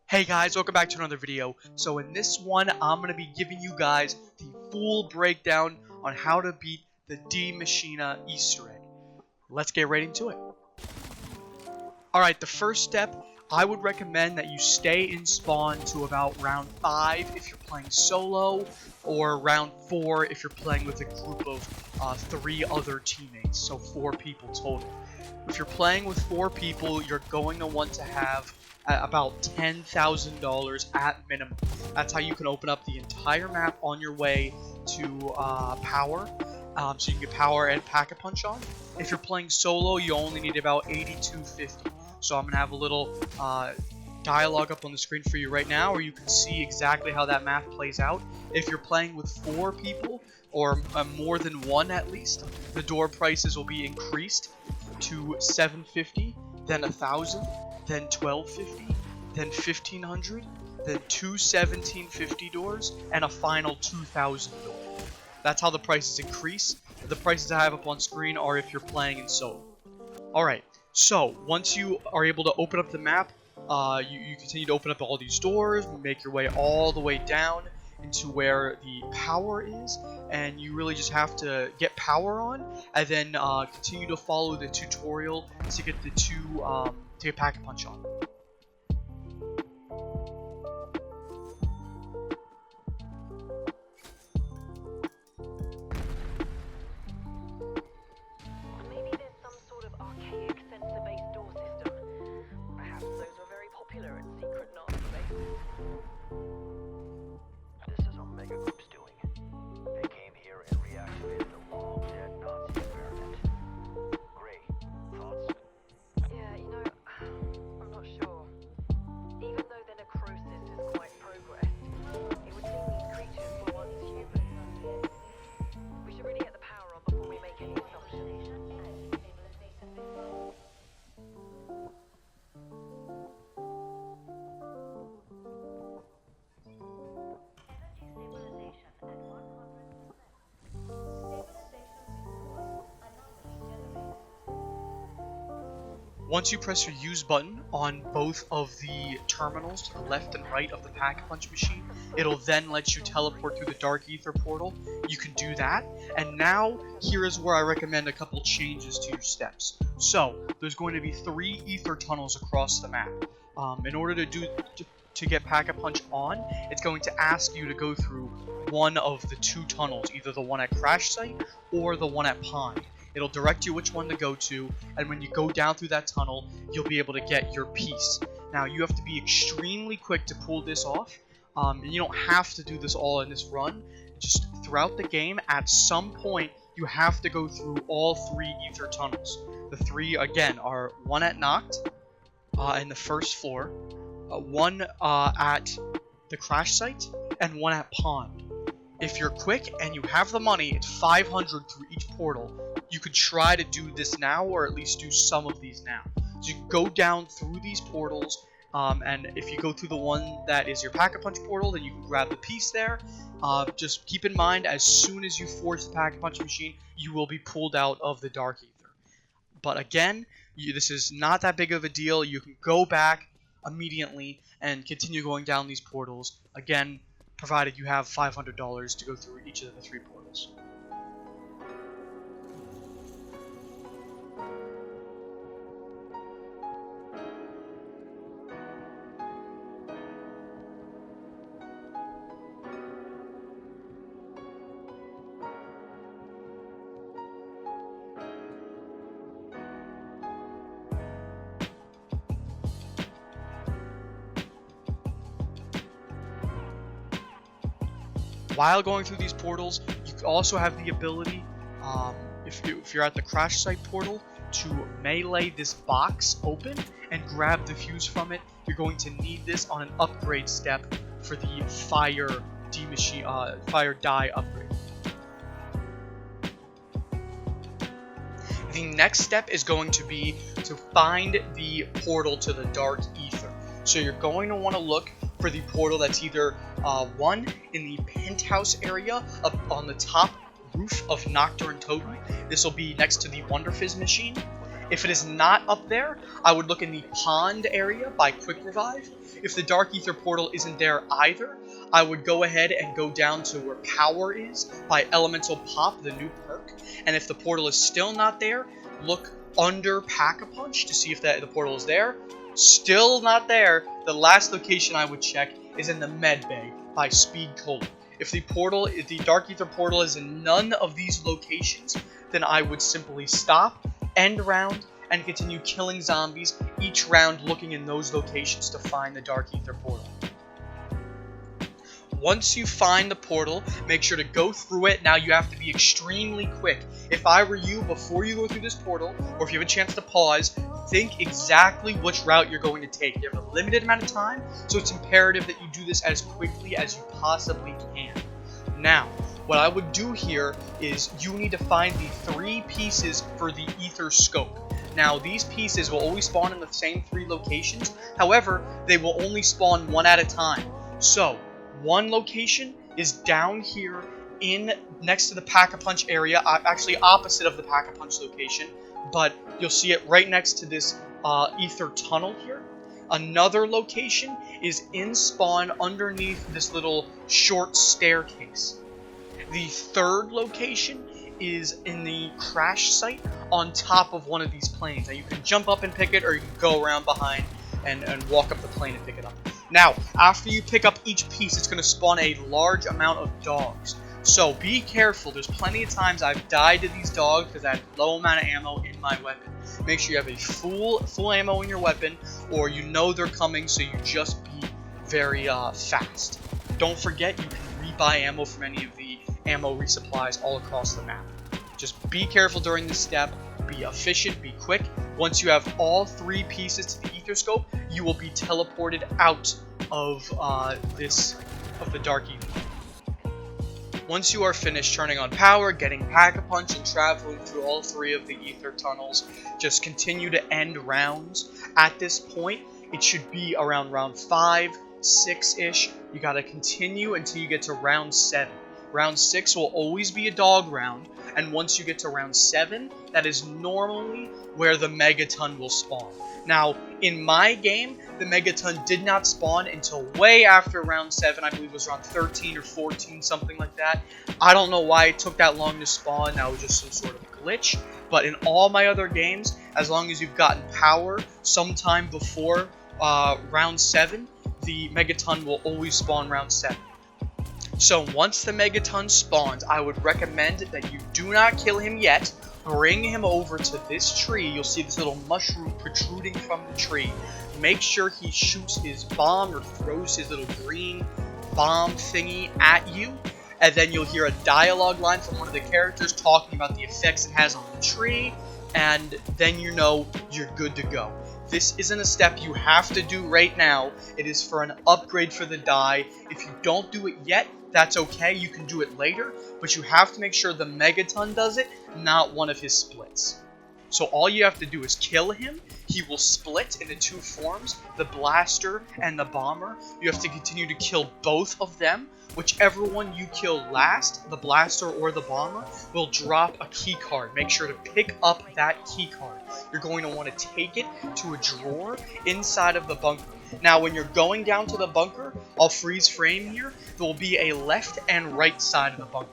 Hey guys, welcome back to another video. So in this one, I'm going to be giving you guys the full breakdown on how to beat the Die Maschine Easter Egg. Let's get right into it. Alright, the first step, I would recommend that you stay in spawn to about round 5 if you're playing solo, or round 4 if you're playing with a group of 3 other teammates, so 4 people total. If you're playing with 4 people, you're going to want to have about $10,000 at minimum. That's how you can open up the entire map on your way to power, so you can get power and Pack-a-Punch on. If you're playing solo, you only need about $82.50. So I'm going to have a little dialogue up on the screen for you right now, where you can see exactly how that math plays out. If you're playing with 4 people, or more than 1 at least, the door prices will be increased to $750, then $1,000, then $1,250, then $1,500, then 2 $1,750 doors, and a final $2,000 door. That's how the prices increase. The prices I have up on screen are if you're playing in solo. Alright, so once you are able to open up the map, you continue to open up all these doors, make your way all the way down into where the power is, and you really just have to get power on, and then continue to follow the tutorial to get the to get Pack-a-Punch on. Maybe there's some sort of archaic sensor-based door system. Perhaps those were very popular in secret Nazi bases. This is on Megaton's doing. They came here and reactivated a long-dead Nazi experiment. Gray, thoughts? Yeah, you know, I'm not sure. Even though their necrosis is quite progressed, it would seem these creatures were once human. We should really get the power on before we make any assumptions. Once you press your use button on both of the terminals to the left and right of the Pack-a-Punch machine, it'll then let you teleport through the Dark Ether portal. You can do that, and now here is where I recommend a couple changes to your steps. So there's going to be 3 ether tunnels across the map. In order to get Pack-a-Punch on, it's going to ask you to go through one of the 2 tunnels, either the one at Crash Site or the one at Pond. It'll direct you which one to go to, and when you go down through that tunnel, you'll be able to get your piece. Now, you have to be extremely quick to pull this off, and you don't have to do this all in this run. Just throughout the game, at some point, you have to go through all 3 ether tunnels. The 3, again, are one at Nacht, in the first floor, one at the Crash Site, and one at Pond. If you're quick and you have the money, it's 500 through each portal. You could try to do this now, or at least do some of these now. So you go down through these portals, and if you go through the one that is your Pack-a-Punch portal, then you can grab the piece there. Just keep in mind, as soon as you force the Pack-a-Punch machine, you will be pulled out of the Dark Ether. But again, this is not that big of a deal. You can go back immediately and continue going down these portals. Again, provided you have $500 to go through each of the 3 portals. While going through these portals, you also have the ability, if you're at the Crash Site portal, to melee this box open and grab the fuse from it. You're going to need this on an upgrade step for the Fire Die upgrade. The next step is going to be to find the portal to the Dark Ether. So you're going to want to look for the portal that's either one in the penthouse area up on the top roof of Nacht and Totem. This will be next to the Wonder Fizz machine. If it is not up there, I would look in the pond area by Quick Revive. If the Dark Ether portal isn't there either, I would go ahead and go down to where Power is by Elemental Pop, the new perk. And if the portal is still not there, look under Pack-a-Punch to see if the portal is there. Still not there. The last location I would check is in the Med Bay by Speed Cola. If the Dark Ether portal is in none of these locations, then I would simply stop, end round, and continue killing zombies each round looking in those locations to find the Dark Ether portal. Once you find the portal, make sure to go through it. Now you have to be extremely quick. If I were you, before you go through this portal, or if you have a chance to pause, think exactly which route you're going to take. You have a limited amount of time, so it's imperative that you do this as quickly as you possibly can. Now, what I would do here is you need to find the 3 pieces for the Aetherscope. Now, these pieces will always spawn in the same 3 locations. However, they will only spawn 1 at a time. So, one location is down here next to the Pack-a-Punch area, actually opposite of the Pack-a-Punch location, but you'll see it right next to this ether tunnel here. Another location is in spawn underneath this little short staircase. The 3rd location is in the crash site on top of one of these planes. Now you can jump up and pick it, or you can go around behind and walk up the plane and pick it up. Now, after you pick up each piece, it's going to spawn a large amount of dogs. So be careful. There's plenty of times I've died to these dogs because I had low amount of ammo in my weapon. Make sure you have a full ammo in your weapon, or you know they're coming, so you just be very fast. Don't forget you can rebuy ammo from any of the ammo resupplies all across the map. Just be careful during this step. Be efficient, be quick. Once you have all 3 pieces to the Aetherscope, you will be teleported out of the Dark Ether. Once you are finished turning on power, getting Pack-a-Punch, and traveling through all 3 of the ether tunnels, just continue to end rounds. At this point, it should be around round 5, 6-ish. You gotta continue until you get to round 7. Round 6 will always be a dog round, and once you get to round 7, that is normally where the Megaton will spawn. Now, in my game, the Megaton did not spawn until way after round 7. I believe it was around 13 or 14, something like that. I don't know why it took that long to spawn. That was just some sort of glitch. But in all my other games, as long as you've gotten power sometime before round 7, the Megaton will always spawn round 7. So once the Megaton spawns, I would recommend that you do not kill him yet. Bring him over to this tree. You'll see this little mushroom protruding from the tree. Make sure he shoots his bomb or throws his little green bomb thingy at you. And then you'll hear a dialogue line from one of the characters talking about the effects it has on the tree. And then you know you're good to go. This isn't a step you have to do right now. It is for an upgrade for the die. If you don't do it yet, that's okay. You can do it later. But you have to make sure the Megaton does it, not one of his splits. So all you have to do is kill him. He will split into 2 forms, the blaster and the bomber. You have to continue to kill both of them. Whichever one you kill last, the blaster or the bomber, will drop a key card. Make sure to pick up that key card. You're going to want to take it to a drawer inside of the bunker. Now, when you're going down to the bunker, I'll freeze frame here. There will be a left and right side of the bunker.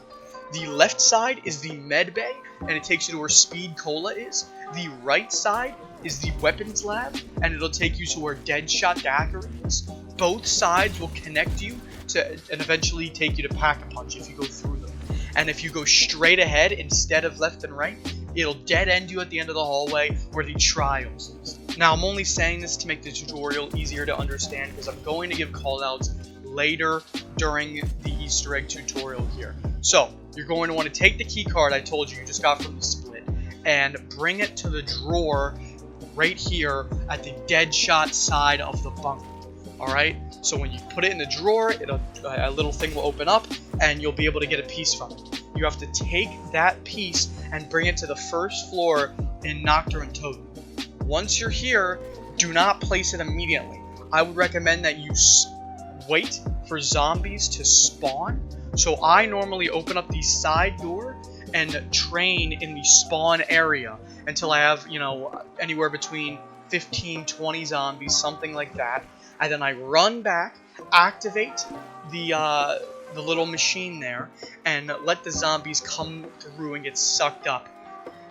The left side is the med bay, and it takes you to where Speed Cola is. The right side is the weapons lab, and it'll take you to where Deadshot Dagger is. Both sides will connect you and eventually take you to Pack-a-Punch if you go through them. And if you go straight ahead instead of left and right, it'll dead end you at the end of the hallway where the trials is. Now, I'm only saying this to make the tutorial easier to understand because I'm going to give callouts later during the Easter egg tutorial here. So, you're going to want to take the key card I told you just got from the split and bring it to the drawer right here at the Deadshot side of the bunker. Alright? So when you put it in the drawer, a little thing will open up and you'll be able to get a piece from it. You have to take that piece and bring it to the first floor in Nacht and Totem. Once you're here, do not place it immediately. I would recommend that you wait for zombies to spawn. So I normally open up the side door and train in the spawn area until I have, you know, anywhere between 15, 20 zombies, something like that. And then I run back, activate the little machine there, and let the zombies come through and get sucked up.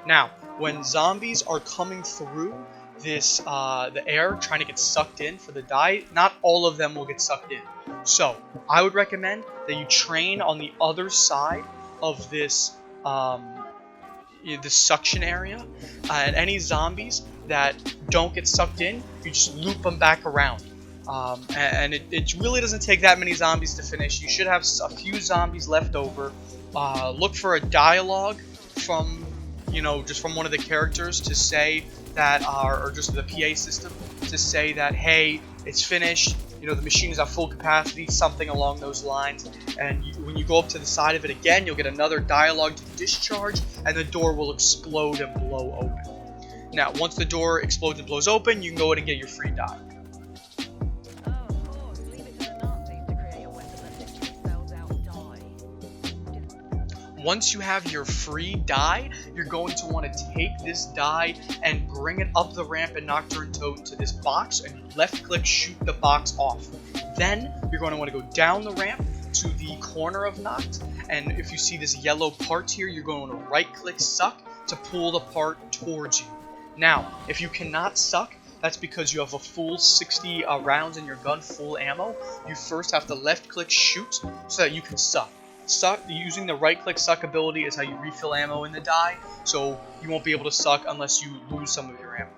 Now, when zombies are coming through this, the air, trying to get sucked in for the die, not all of them will get sucked in. So, I would recommend that you train on the other side of this, the suction area, and any zombies that don't get sucked in, you just loop them back around. And it really doesn't take that many zombies to finish. You should have a few zombies left over. Look for a dialogue from, you know, just from one of the characters to say that, or just the PA system to say that, hey, it's finished. You know, the machine is at full capacity, something along those lines. And when you go up to the side of it again, you'll get another dialogue to discharge, and the door will explode and blow open. Now, once the door explodes and blows open, you can go in and get your free die. Oh, of course. Leave it to the Nazis to create a weapon that literally spells out die. Once you have your free die, you're going to want to take this die and bring it up the ramp in Nocturne Toad into this box, and left-click shoot the box off. Then you're going to want to go down the ramp to the corner of Nacht, and if you see this yellow part here, you're going to right-click suck to pull the part towards you. Now, if you cannot suck, that's because you have a full 60 rounds in your gun, full ammo. You first have to left-click shoot so that you can suck. Using the right-click suck ability is how you refill ammo in the die, so you won't be able to suck unless you lose some of your ammo.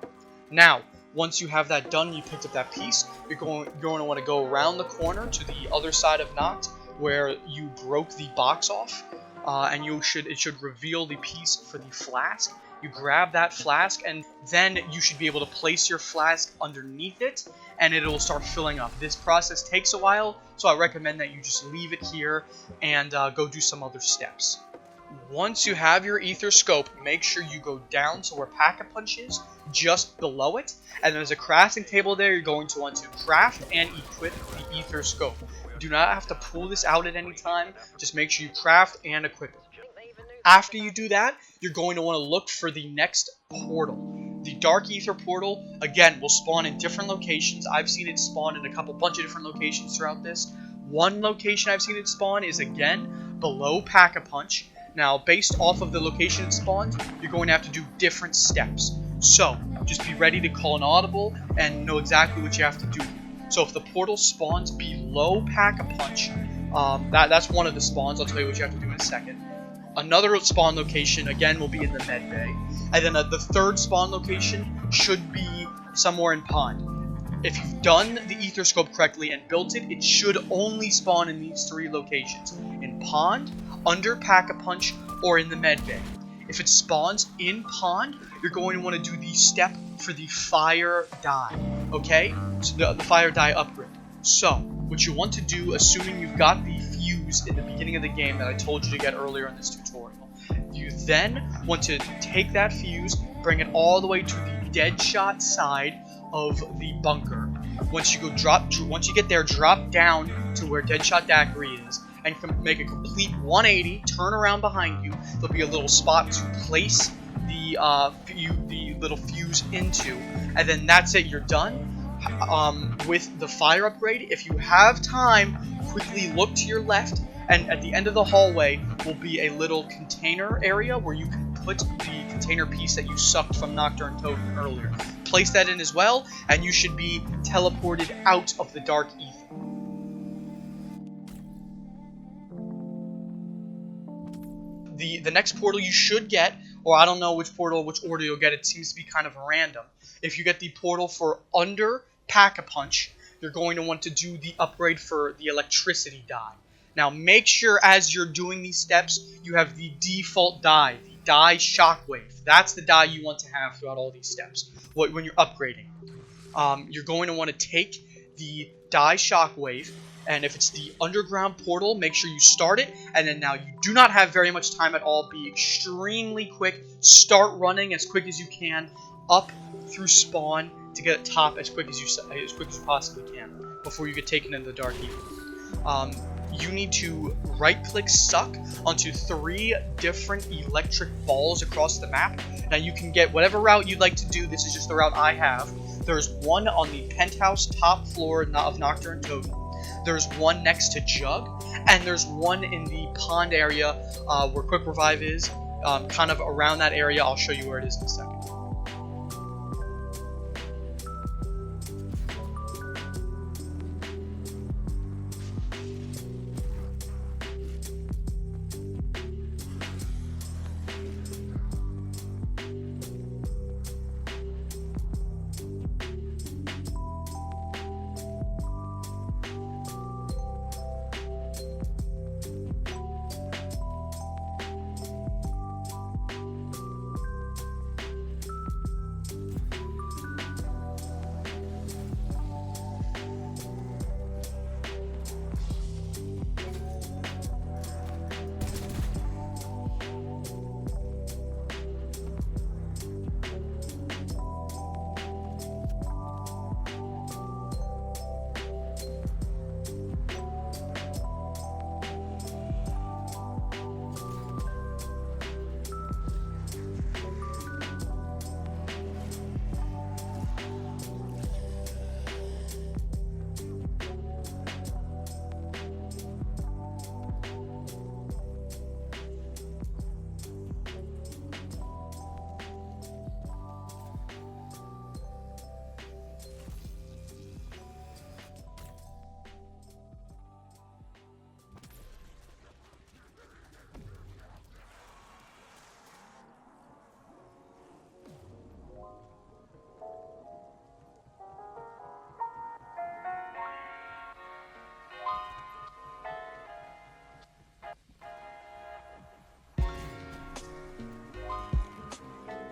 Now, once you have that done, you picked up that piece, you're going to want to go around the corner to the other side of Nacht, where you broke the box off, and it should reveal the piece for the flask. You grab that flask, and then you should be able to place your flask underneath it, and it will start filling up. This process takes a while, so I recommend that you just leave it here and go do some other steps. Once you have your Aetherscope, make sure you go down to where Pack-a-Punch is, just below it, and there's a crafting table there. You're going to want to craft and equip the Aetherscope. You do not have to pull this out at any time, just make sure you craft and equip it. After you do that, you're going to want to look for the next portal. The Dark Aether portal, again, will spawn in different locations. I've seen it spawn in a bunch of different locations throughout this. One location I've seen it spawn is, again, below Pack-a-Punch. Now, based off of the location it spawns, you're going to have to do different steps. So, just be ready to call an audible and know exactly what you have to do. So, if the portal spawns below Pack-a-Punch, that's one of the spawns. I'll tell you what you have to do in a second. Another spawn location, again, will be in the med bay. And then the third spawn location should be somewhere in Pond. If you've done the Aetherscope correctly and built it, it should only spawn in these three locations. In Pond, under Pack-a-Punch, or in the med bay. If it spawns in Pond, you're going to want to do the step for the fire die. Okay? So the fire die upgrade. So, what you want to do, assuming you've got the fuse in the beginning of the game that I told you to get earlier in this tutorial, you then want to take that fuse, bring it all the way to the Deadshot side of the bunker. Once you get there, drop down to where Deadshot Daiquiri is, and make a complete 180, turn around behind you. There'll be a little spot to place the little fuse into, and then that's it, you're done. With the fire upgrade, if you have time, quickly look to your left, and at the end of the hallway will be a little container area where you can put the container piece that you sucked from Nocturne Toad earlier. Place that in as well, and you should be teleported out of the Dark Aether. The next portal you should get, or I don't know which order you'll get, it seems to be kind of random. If you get the portal for under Pack-a-Punch, you're going to want to do the upgrade for the electricity die. Now make sure as you're doing these steps, you have the default die, the die shockwave. That's the die you want to have throughout all these steps when you're upgrading. You're going to want to take the die shockwave, and if it's the underground portal, make sure you start it, and then now you do not have very much time at all. Be extremely quick. Start running as quick as you can up through spawn to get at top as quick as you possibly can before you get taken into the Dark Aether. you need to right-click suck onto 3 different electric balls across the map. Now you can get whatever route you'd like to do. This is just the route I have. There's one on the penthouse top floor of Nocturne Totem. There's one next to Jug, and there's one in the pond area where Quick Revive is, kind of around that area. I'll show you where it is in a second.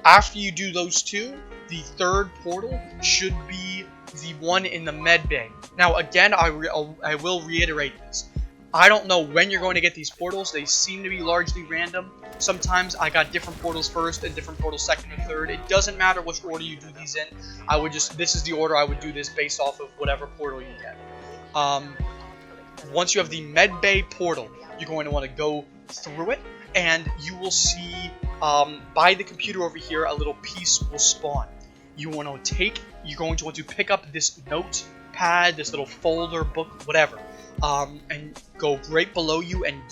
After you do those 2, the 3rd portal should be the one in the med bay. Now again, I will reiterate this. I don't know when you're going to get these portals. They seem to be largely random. Sometimes I got different portals first and different portals second or third. It doesn't matter which order you do these in. This is the order I would do this based off of whatever portal you get. Once you have the med bay portal, you're going to want to go through it, and you will see by the computer over here a little piece will spawn. You're going to want to pick up this notepad, this little folder, book, whatever, and go right below you and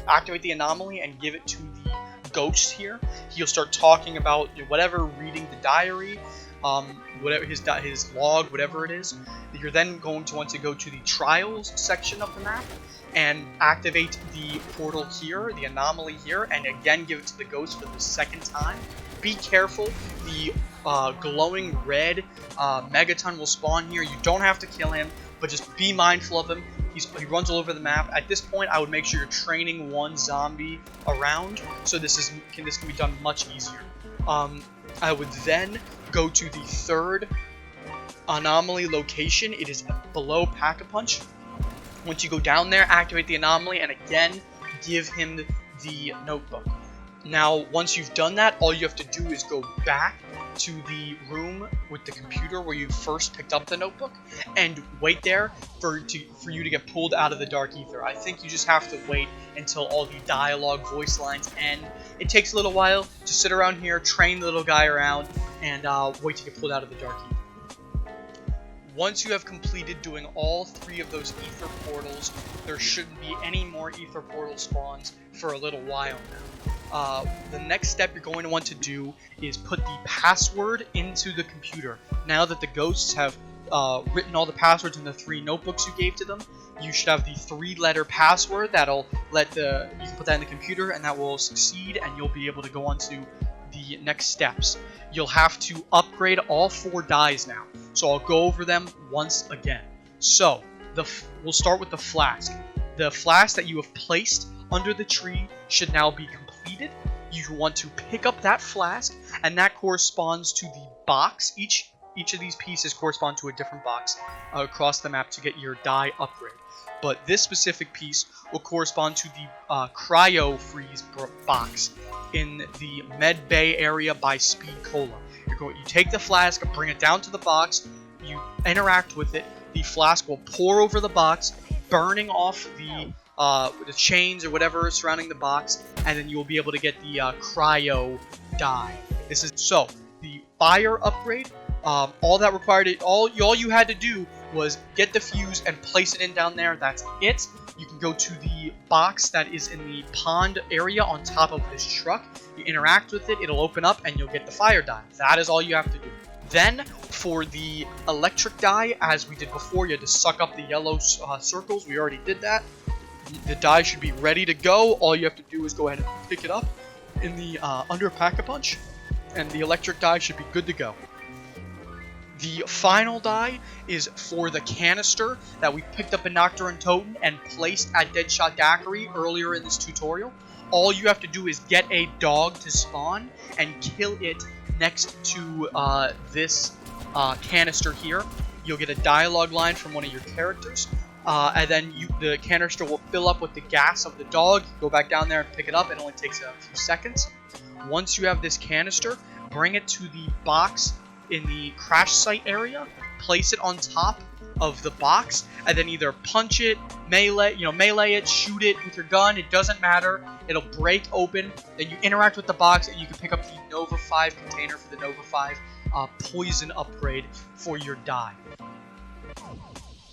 activate the anomaly and give it to the ghost here. He'll start talking about whatever, reading the diary, whatever his log, whatever it is. You're then going to want to go to the trials section of the map and activate the portal here, the anomaly here, and again give it to the ghost for the 2nd time. Be careful, the glowing red Megaton will spawn here. You don't have to kill him, but just be mindful of him. He runs all over the map. At this point, I would make sure you're training one zombie around, so this can be done much easier. I would then go to the 3rd anomaly location. It is below Pack-a-Punch. Once you go down there, activate the anomaly, and again, give him the notebook. Now, once you've done that, all you have to do is go back to the room with the computer where you first picked up the notebook, and wait there for you to get pulled out of the Dark Ether. I think you just have to wait until all the dialogue voice lines end. It takes a little while to sit around here, train the little guy around, and wait to get pulled out of the Dark Ether. Once you have completed doing all 3 of those ether portals, there shouldn't be any more ether portal spawns for a little while now. The next step you're going to want to do is put the password into the computer. Now that the ghosts have written all the passwords in the 3 notebooks you gave to them, you should have the 3-letter password that'll you can put that in the computer, and that will succeed, and you'll be able to go on to the next steps. You'll have to upgrade all 4 dies now, so I'll go over them once again. So we'll start with the flask. The flask that you have placed under the tree should now be completed. You want to pick up that flask, and that corresponds to the box. Each of these pieces correspond to a different box across the map to get your die upgrade. But this specific piece will correspond to the Cryo freeze box in the Med Bay area by Speed Cola. You take the flask, bring it down to the box, you interact with it, the flask will pour over the box, burning off the chains or whatever is surrounding the box, and then you'll be able to get the Cryo die. This is so the fire upgrade. All that required it. All you had to do was get the fuse and place it in down there. That's it. You can go to the box that is in the pond area on top of this truck. You interact with it, it'll open up, and you'll get the fire die. That is all you have to do. Then, for the electric die, as we did before, you had to suck up the yellow circles. We already did that. The die should be ready to go. All you have to do is go ahead and pick it up in the under Pack-a-Punch, and the electric die should be good to go. The final die is for the canister that we picked up in Nacht and Toten and placed at Deadshot Daiquiri earlier in this tutorial. All you have to do is get a dog to spawn and kill it next to this canister here. You'll get a dialogue line from one of your characters, and then the canister will fill up with the gas of the dog. Go back down there and pick it up. It only takes a few seconds. Once you have this canister, bring it to the box in the crash site area, place it on top of the box, and then either punch it, melee it, shoot it with your gun. It doesn't matter. It'll break open. Then you interact with the box, and you can pick up the Nova 5 container for the Nova 5 poison upgrade for your die. Nova 5.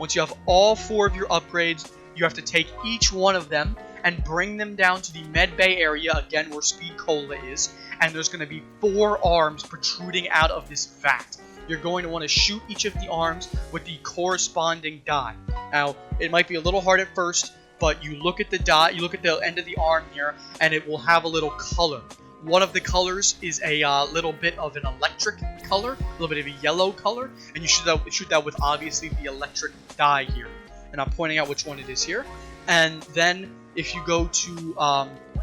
Once you have all 4 of your upgrades, you have to take each one of them and bring them down to the med bay area, again where Speed Cola is, and there's going to be 4 arms protruding out of this vat. You're going to want to shoot each of the arms with the corresponding die. Now, it might be a little hard at first, but you look at the die, you look at the end of the arm here, and it will have a little color. One of the colors is a little bit of an electric color, a little bit of a yellow color, and you shoot that with obviously the electric die here. And I'm pointing out which one it is here. And then if you go to,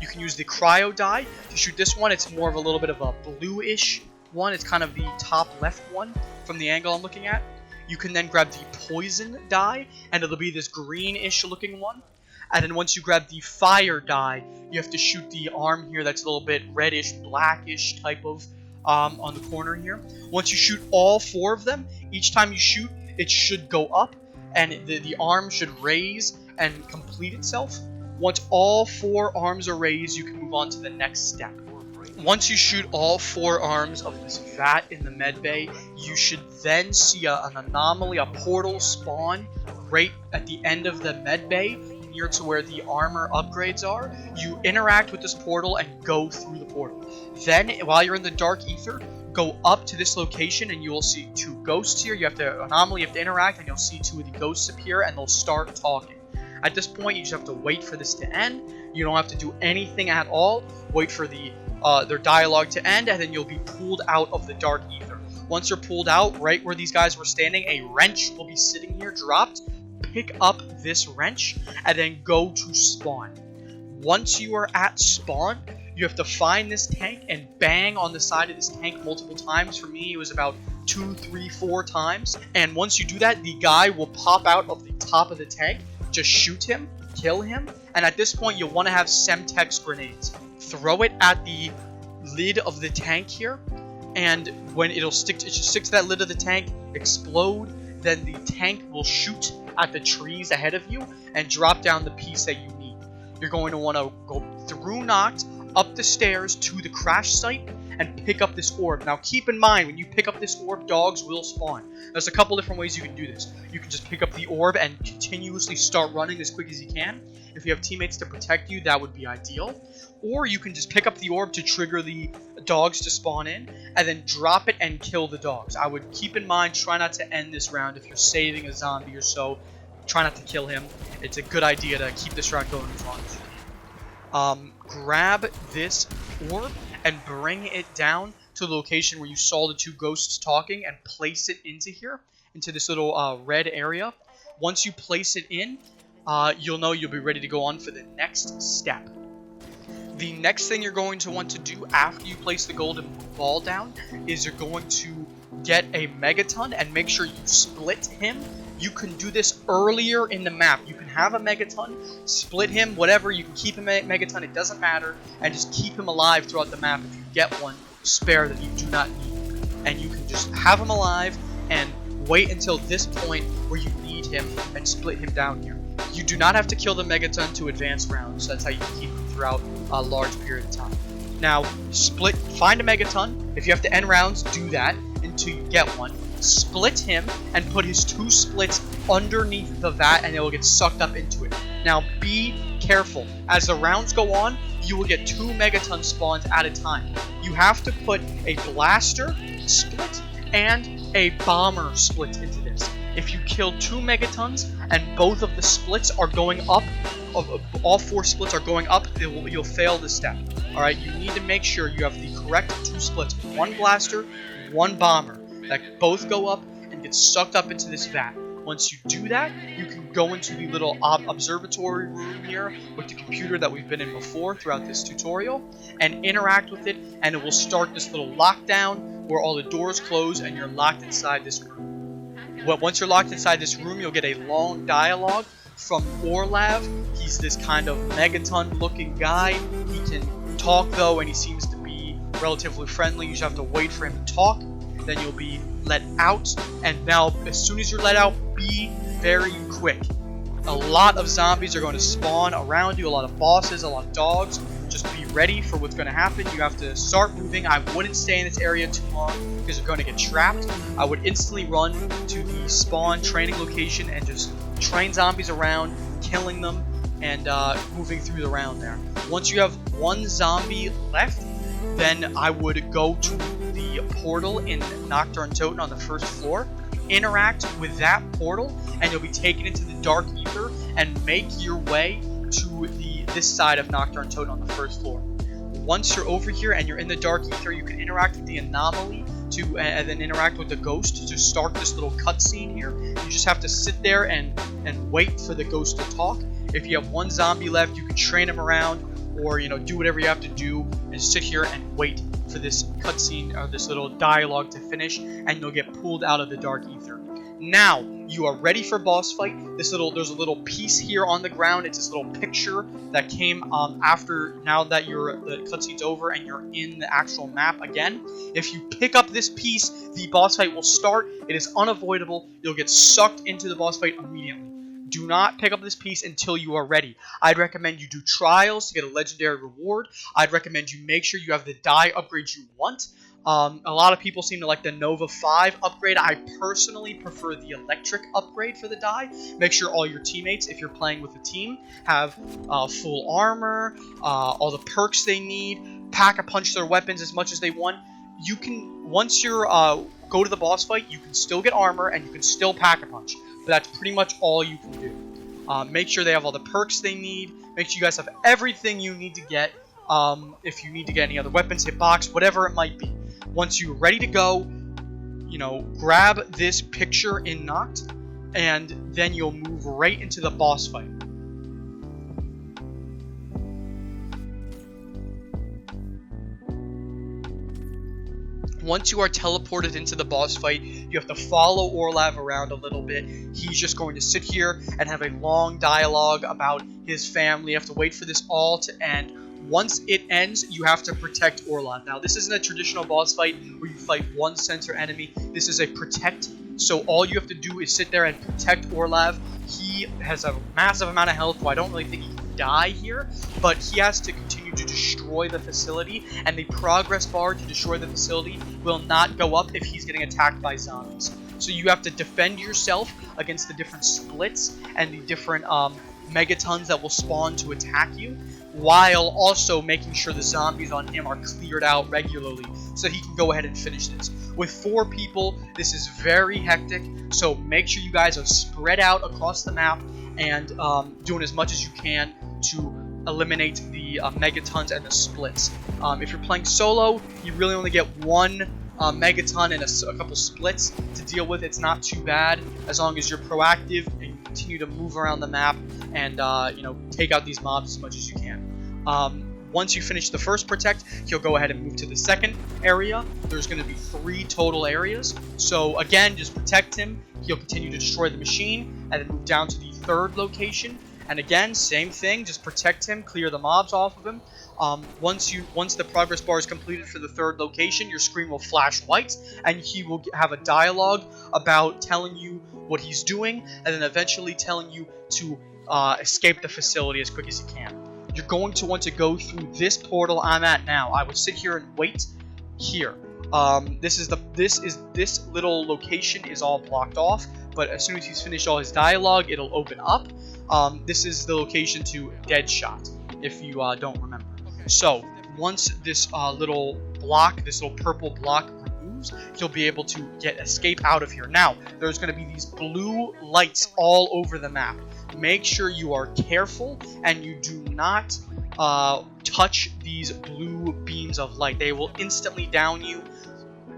you can use the Cryo die to shoot this one. It's more of a little bit of a bluish one. It's kind of the top left one from the angle I'm looking at. You can then grab the Poison die, and it'll be this greenish looking one. And then once you grab the Fire die, you have to shoot the arm here that's a little bit reddish, blackish type of on the corner here. Once you shoot all 4 of them, each time you shoot, it should go up, and the arm should raise and complete itself. Once all 4 arms are raised, you can move on to the next step. Once you shoot all 4 arms of this vat in the med bay, you should then see an anomaly, a portal spawn right at the end of the med bay, near to where the armor upgrades are. You interact with this portal and go through the portal. Then, while you're in the dark ether, go up to this location and you will see 2 ghosts here. You have to interact, and you'll see 2 of the ghosts appear, and they'll start talking. At this point, you just have to wait for this to end. You don't have to do anything at all. Wait for their dialogue to end, and then you'll be pulled out of the dark ether. Once you're pulled out, right where these guys were standing, a wrench will be sitting here dropped. Pick up this wrench and then go to spawn. Once you are at spawn, you have to find this tank and bang on the side of this tank multiple times. For me, it was about 2, 3, 4 times. And once you do that, the guy will pop out of the top of the tank. Just shoot him, kill him, and at this point, you'll want to have Semtex grenades. Throw it at the lid of the tank here, and when it should stick to that lid of the tank, explode. Then the tank will shoot at the trees ahead of you and drop down the piece that you need. You're going to want to go through Nacht, up the stairs to the crash site, and pick up this orb. Now keep in mind, when you pick up this orb, dogs will spawn. There's a couple different ways you can do this. You can just pick up the orb and continuously start running as quick as you can. If you have teammates to protect you, that would be ideal. Or you can just pick up the orb to trigger the dogs to spawn in, and then drop it and kill the dogs. I would keep in mind, try not to end this round. If you're saving a zombie or so, try not to kill him. It's a good idea to keep this round going as long as you can. Grab this orb and bring it down to the location where you saw the 2 ghosts talking, and place it into here, into this little red area. Once you place it in, you'll know you'll be ready to go on for the next step. The next thing you're going to want to do after you place the golden ball down is you're going to get a Megaton and make sure you split him. You can do this earlier in the map. You can have a Megaton, split him, whatever. You can keep him a Megaton, it doesn't matter, and just keep him alive throughout the map if you get one. spare that you do not need. And you can just have him alive and wait until this point where you need him and split him down here. You do not have to kill the Megaton to advance rounds. That's how you keep him throughout a large period of time. Now, find a Megaton. If you have to end rounds, do that until you get one. Split him and put his 2 splits underneath the vat and it will get sucked up into it. Now, be careful. As the rounds go on, you will get 2 Megaton spawns at a time. You have to put a blaster split and a bomber split into this. If you kill 2 Megatons and both of the splits are going up, all 4 splits are going up, you'll fail the step. Alright, you need to make sure you have the correct 2 splits. 1 blaster, 1 bomber, that both go up and get sucked up into this vat. Once you do that, you can go into the little observatory room here with the computer that we've been in before throughout this tutorial and interact with it, and it will start this little lockdown where all the doors close and you're locked inside this room. Once you're locked inside this room, you'll get a long dialogue from Orlav. He's this kind of Megaton looking guy. He can talk though, and he seems to be relatively friendly. You just have to wait for him to talk. Then you'll be let out, and now as soon as you're let out, be very quick. A lot of zombies are going to spawn around you, a lot of bosses, a lot of dogs. Just be ready for what's going to happen. You have to start moving. I wouldn't stay in this area too long because you're going to get trapped. I would instantly run to the spawn training location and just train zombies around, killing them, and moving through the round there. Once you have 1 zombie left, then I would go to the portal in Nacht on the 1st floor, interact with that portal, and you'll be taken into the dark ether and make your way to this side of Nacht on the 1st floor. Once you're over here and you're in the dark ether, you can interact with the anomaly and then interact with the ghost to start this little cutscene here. You just have to sit there and wait for the ghost to talk. If you have 1 zombie left, you can train him around, or do whatever you have to do and sit here and wait for this cutscene or this little dialogue to finish, and you'll get pulled out of the dark ether. Now you are ready for boss fight. There's a little piece here on the ground. It's this little picture that came after now that the cutscene's over and you're in the actual map again. If you pick up this piece, the boss fight will start. It is unavoidable. You'll get sucked into the boss fight immediately. Do not pick up this piece until you are ready. I'd recommend you do trials to get a legendary reward. I'd recommend you make sure you have the die upgrades you want. A lot of people seem to like the Nova 5 upgrade. I personally prefer the electric upgrade for the die. Make sure all your teammates, if you're playing with a team, have full armor, all the perks they need, pack-a-punch their weapons as much as they want. You can, once you're go to the boss fight, you can still get armor and you can still pack-a-punch. But that's pretty much all you can do. Make sure they have all the perks they need. Make sure you guys have everything you need to get. If you need to get any other weapons, hitbox, whatever it might be. Once you're ready to go, grab this picture in Nacht, and then you'll move right into the boss fight. Once you are teleported into the boss fight, you have to follow Orlav around a little bit. He's just going to sit here and have a long dialogue about his family. You have to wait for this all to end. Once it ends, you have to protect Orlav. Now, this isn't a traditional boss fight where you fight one center enemy. This is a protect. So all you have to do is sit there and protect Orlav. He has a massive amount of health, so I don't really think he can die here. But he has to continue to destroy the facility, and the progress bar to destroy the facility will not go up if he's getting attacked by zombies. So you have to defend yourself against the different splits and the different megatons that will spawn to attack you, while also making sure the zombies on him are cleared out regularly so he can go ahead and finish this. With 4 people, this is very hectic, so make sure you guys are spread out across the map and doing as much as you can to eliminate the megatons and the splits. If you're playing solo, you really only get 1 megaton and a couple splits to deal with. It's not too bad as long as you're proactive and you continue to move around the map and take out these mobs as much as you can. Once you finish the first protect, he'll go ahead and move to the second area. There's going to be 3 total areas. So again, just protect him. He'll continue to destroy the machine and then move down to the 3rd location. And again, same thing, just protect him, clear the mobs off of him. Once the progress bar is completed for the third location, your screen will flash white, and he will have a dialogue about telling you what he's doing, and then eventually telling you to escape the facility as quick as you can. You're going to want to go through this portal I'm at now. I would sit here and wait here. This little location is all blocked off, but as soon as he's finished all his dialogue, it'll open up. This is the location to Deadshot, if you don't remember. So once this little purple block removes, you'll be able to escape out of here. Now, there's going to be these blue lights all over the map. Make sure you are careful and you do not touch these blue beams of light. They will instantly down you.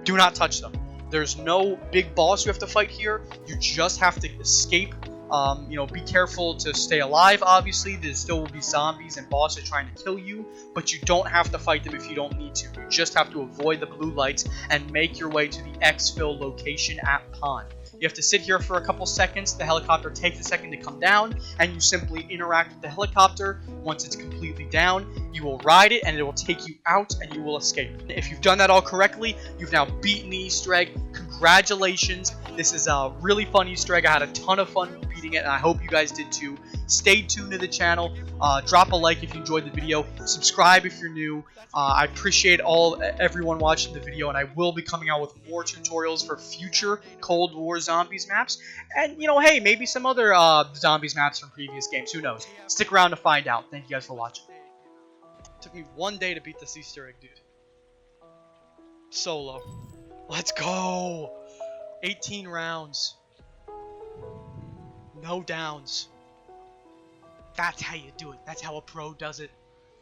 Do not touch them. There's no big boss you have to fight here. You just have to escape. Be careful to stay alive, obviously. There still will be zombies and bosses trying to kill you, but you don't have to fight them if you don't need to. You just have to avoid the blue lights and make your way to the Exfil location at Pond. You have to sit here for a couple seconds. The helicopter takes a second to come down, and you simply interact with the helicopter. Once it's completely down, you will ride it, and it will take you out, and you will escape. If you've done that all correctly, you've now beaten the Easter egg. Congratulations. This is a really fun Easter egg. I had a ton of fun beating it, and I hope you guys did too. Stay tuned to the channel. Drop a like if you enjoyed the video. Subscribe if you're new. I appreciate everyone watching the video, and I will be coming out with more tutorials for future Cold War Zombies maps. And, hey, maybe some other Zombies maps from previous games. Who knows? Stick around to find out. Thank you guys for watching. It took me 1 day to beat this Easter egg, dude. Solo. Let's go! 18 rounds. No downs. That's how you do it. That's how a pro does it.